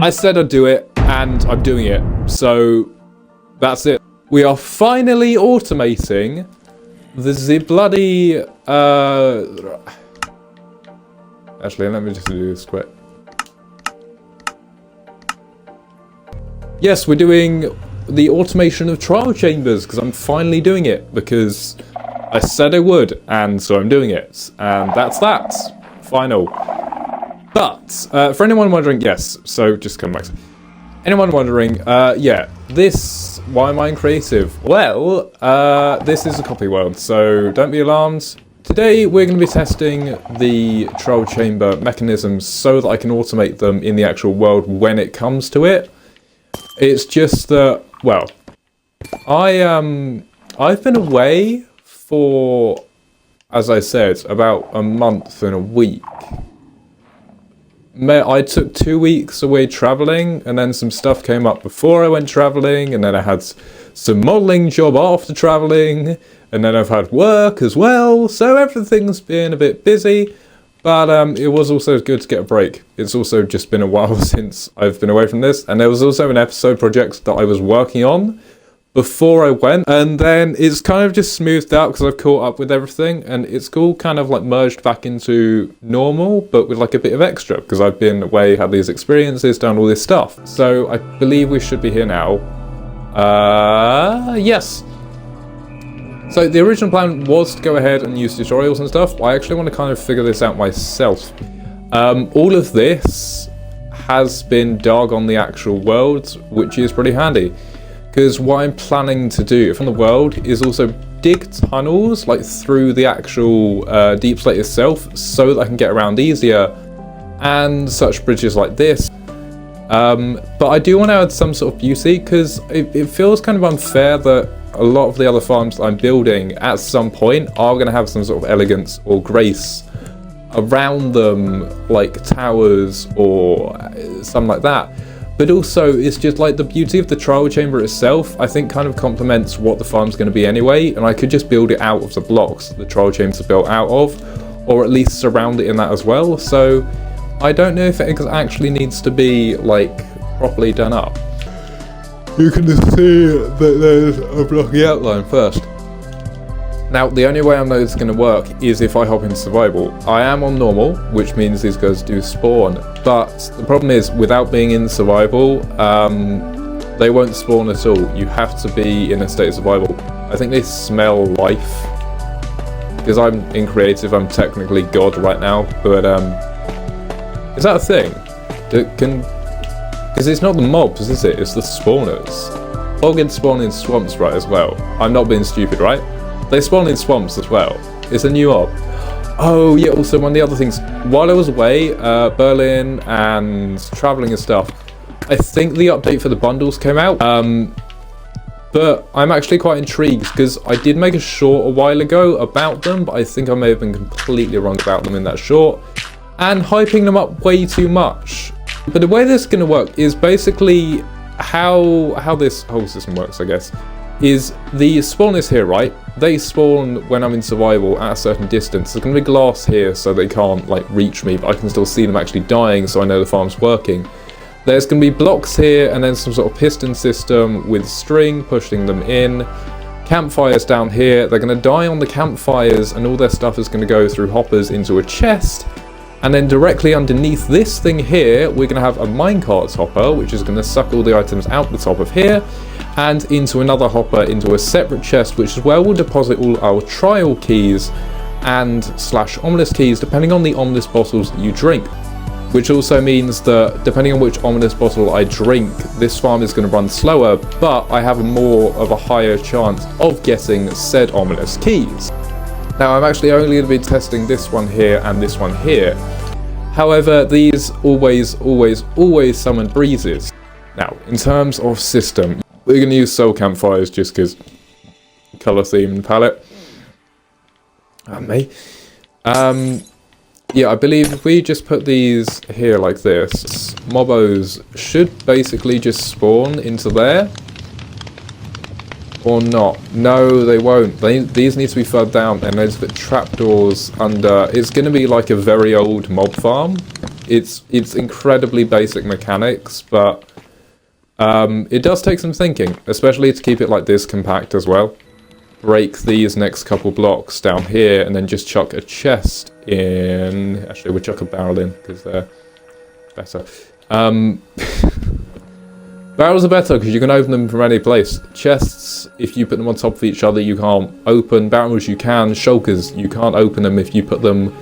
I said I'd do it, and I'm doing it. So, that's it. We are finally automating the bloody... Actually, let me just do this quick. Yes, we're doing the automation of trial chambers, because I'm finally doing it, because I said I would, and so I'm doing it. And that's that. Final. But, for anyone wondering, yes, so just come back to... Anyone wondering, yeah, this... Why am I in creative? Well, this is a copy world, so don't be alarmed. Today we're going to be testing the trial chamber mechanisms so that I can automate them in the actual world when it comes to it. It's just that, well, I've been away for, as I said, about a month and a week. I took 2 weeks away travelling, and then some stuff came up before I went travelling, and then I had some modelling job after travelling, and then I've had work as well, so everything's been a bit busy, but it was also good to get a break. It's also just been a while since I've been away from this, and there was also an episode project that I was working on before I went, and then it's kind of just smoothed out because I've caught up with everything, and it's all kind of like merged back into normal, but with like a bit of extra, because I've been away, had these experiences, done all this stuff. So I believe we should be here now. Yes. So the original plan was to go ahead and use tutorials and stuff. I actually want to kind of figure this out myself. All of this has been dug on the actual world, which is pretty handy. Because what I'm planning to do from the world is also dig tunnels like through the actual deep slate itself so that I can get around easier, and such bridges like this. But I do want to add some sort of beauty, because it feels kind of unfair that a lot of the other farms that I'm building at some point are going to have some sort of elegance or grace around them, like towers or something like that. But also, it's just like the beauty of the trial chamber itself, I think kind of complements what the farm's going to be anyway, and I could just build it out of the blocks that the trial chamber's built out of, or at least surround it in that as well. So I don't know if it actually needs to be like properly done up. You can just see that there's a blocky outline first. Now, the only way I know it's going to work is if I hop into survival. I am on normal, which means these guys do spawn, but the problem is, without being in survival, they won't spawn at all. You have to be in a state of survival. I think they smell life. Because I'm in creative, I'm technically God right now, but is that a thing? Because it's not the mobs, is it? It's the spawners. Boggins spawn in swamps, right, as well. I'm not being stupid, right? They spawn in swamps as well. It's a new mob. Oh yeah, also one of the other things. While I was away, Berlin and travelling and stuff, I think the update for the bundles came out. But I'm actually quite intrigued, because I did make a short a while ago about them, but I think I may have been completely wrong about them in that short, and hyping them up way too much. But the way this is going to work is basically how this whole system works, I guess, is the spawners here, right? They spawn when I'm in survival at a certain distance. There's going to be glass here so they can't like reach me, but I can still see them actually dying, so I know the farm's working. There's going to be blocks here, and then some sort of piston system with string pushing them in. Campfires down here. They're going to die on the campfires, and all their stuff is going to go through hoppers into a chest. And then directly underneath this thing here, we're going to have a minecart hopper, which is going to suck all the items out the top of here, and into another hopper into a separate chest, which is where we'll deposit all our trial keys and / ominous keys, depending on the ominous bottles that you drink. Which also means that depending on which ominous bottle I drink, this farm is going to run slower, but I have more of a higher chance of getting said ominous keys. Now, I'm actually only going to be testing this one here and this one here. However, these always summon breezes. Now, in terms of system, we're going to use soul campfires just because colour theme and palette. And me. Yeah, I believe if we just put these here like this, mobos should basically just spawn into there. Or not. No, they won't. These need to be further down, and there's the trapdoors under. It's going to be like a very old mob farm. It's incredibly basic mechanics, but it does take some thinking, especially to keep it like this compact as well. Break these next couple blocks down here, and then just chuck a chest in. Actually, we'll chuck a barrel in, because they're better. Barrels are better, because you can open them from any place. Chests, if you put them on top of each other, you can't open. Barrels, you can. Shulkers, you can't open them if you put them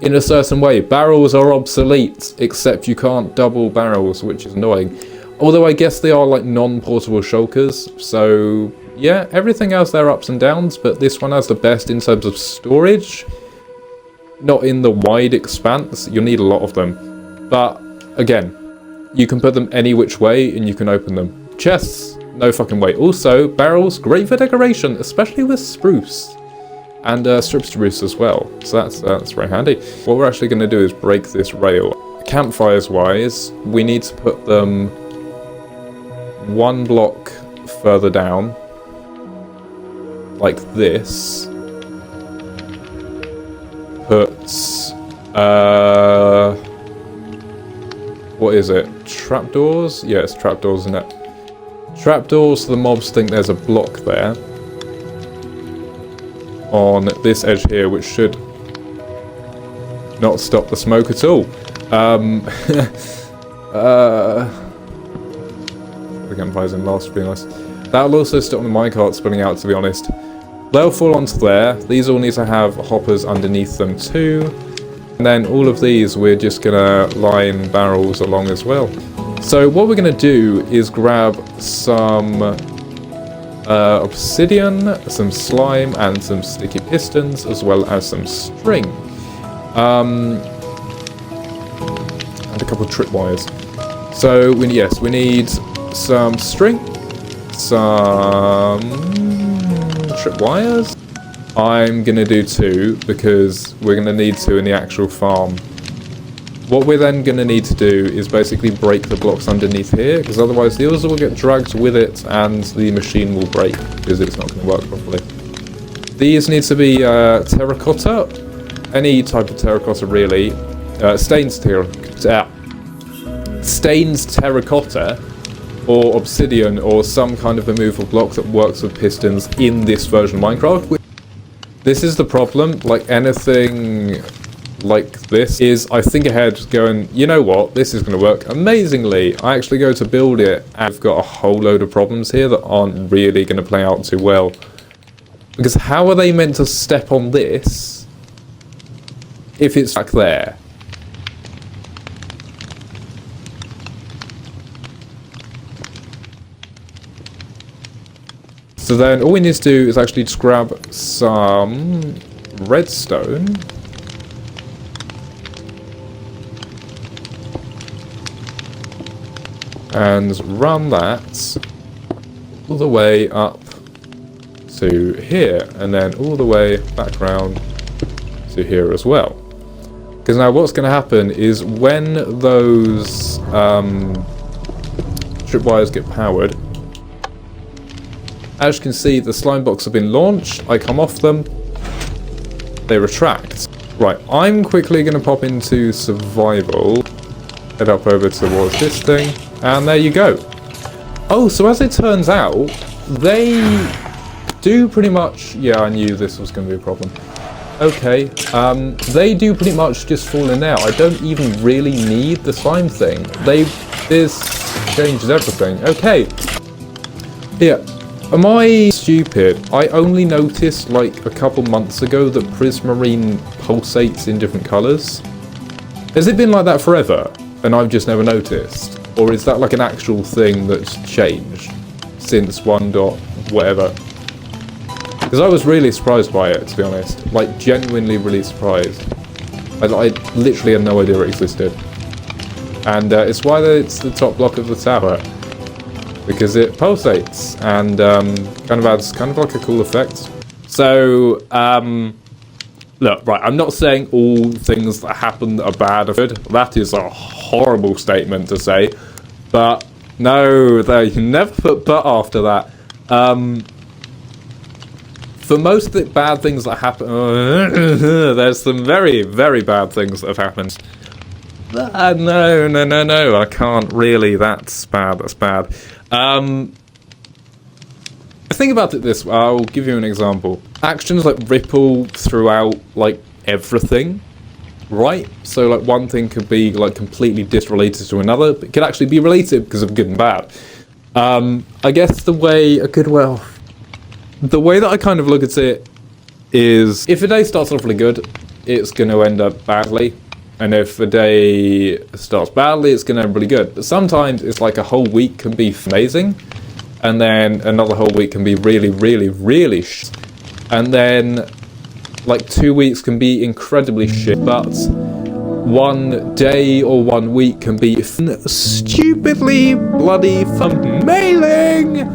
in a certain way. Barrels are obsolete, except you can't double barrels, which is annoying. Although I guess they are like non-portable shulkers, so yeah, everything else there are ups and downs, but this one has the best in terms of storage. Not in the wide expanse, you'll need a lot of them. But again, you can put them any which way and you can open them. Chests, no fucking way. Also, barrels, great for decoration, especially with spruce. And strip spruce as well, so that's very handy. What we're actually going to do is break this rail. Campfires wise, we need to put them one block further down, like this. Put what is it? Trapdoors? Yeah, it's trapdoors, isn't it? Trapdoors, so the mobs think there's a block there on this edge here, which should not stop the smoke at all. The campfires in last, to be honest. That'll also stop the minecart spinning out, to be honest. They'll fall onto there. These all need to have hoppers underneath them too. And then all of these, we're just gonna line barrels along as well. So what we're gonna do is grab some obsidian, some slime, and some sticky pistons, as well as some string. And a couple of tripwires. So, we need some string, some tripwires. I'm going to do 2, because we're going to need 2 in the actual farm. What we're then going to need to do is basically break the blocks underneath here, because otherwise the others will get dragged with it and the machine will break, because it's not going to work properly. These need to be terracotta, any type of terracotta really. Stained terracotta, or obsidian, or some kind of removal block that works with pistons in this version of Minecraft. This is the problem, like anything like this is I think ahead going, you know what, this is going to work amazingly. I actually go to build it and I've got a whole load of problems here that aren't really going to play out too well. Because how are they meant to step on this if it's back there? So then all we need to do is actually just grab some redstone. And run that all the way up to here, and then all the way back round to here as well. Because now what's going to happen is when those tripwires get powered, as you can see, the slime blocks have been launched. I come off them, they retract. Right, I'm quickly going to pop into survival, head up over towards this thing, and there you go. Oh, so as it turns out, they do pretty much... Yeah, I knew this was going to be a problem. Okay, they do pretty much just fall in there. I don't even really need the slime thing. This changes everything. Okay. Yeah. Am I stupid? I only noticed like a couple months ago that prismarine pulsates in different colours. Has it been like that forever and I've just never noticed? Or is that like an actual thing that's changed since 1. Whatever? Because I was really surprised by it, to be honest. Like, genuinely really surprised. I literally had no idea it existed. And it's why it's the top block of the tower. Because it pulsates and kind of adds kind of like a cool effect. So, look, right, I'm not saying all things that happen are bad or good. That is a horrible statement to say. But, no, you can never put but after that. For most of the bad things that happen, there's some very, very bad things that have happened. No, I can't really. That's bad. Think about it this way. I'll give you an example. Actions like ripple throughout like everything, right? So like one thing could be like completely disrelated to another, but it could actually be related because of good and bad. I guess the way that I kind of look at it is, if a day starts off really good, it's going to end up badly. And if a day starts badly, it's going to end really good. But sometimes it's like a whole week can be amazing, and then another whole week can be really, really, really shit. And then like 2 weeks can be incredibly shit, but one day or 1 week can be stupidly bloody amazing.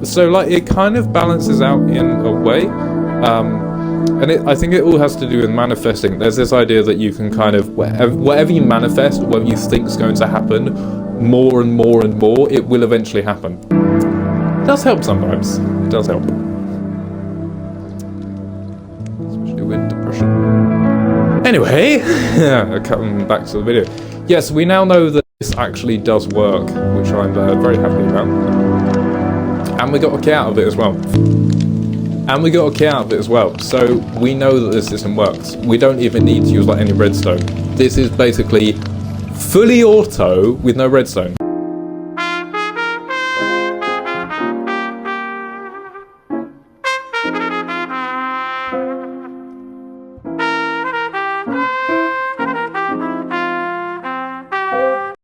So like it kind of balances out in a way. And I think it all has to do with manifesting. There's this idea that you can kind of, whatever you manifest, whatever you think is going to happen, more and more and more, it will eventually happen. It does help sometimes. It does help. Especially with depression. Anyway, coming back to the video. Yes, we now know that this actually does work, which I'm very happy about. And we got a key out of it as well. So we know that this system works. We don't even need to use like any redstone. This is basically fully auto with no redstone.